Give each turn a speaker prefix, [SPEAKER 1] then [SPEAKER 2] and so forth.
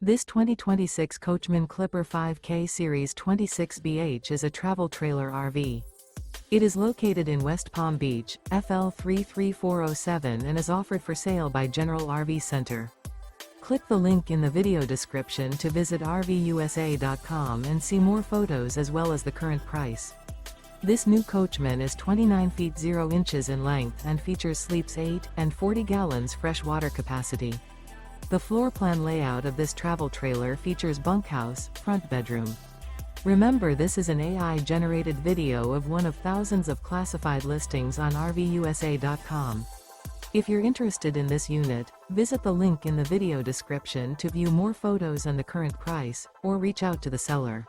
[SPEAKER 1] This 2026 Coachmen Clipper 5K Series 26BH is a travel trailer RV. It is located in West Palm Beach, FL 33407 and is offered for sale by General RV Center. Click the link in the video description to visit RVUSA.com and see more photos as well as the current price. This new Coachmen is 29 feet 0 inches in length and features sleeps 8 and 40 gallons fresh water capacity. The floor plan layout of this travel trailer features bunkhouse, front bedroom. Remember, this is an AI-generated video of one of thousands of classified listings on RVUSA.com. If you're interested in this unit, visit the link in the video description to view more photos and the current price, or reach out to the seller.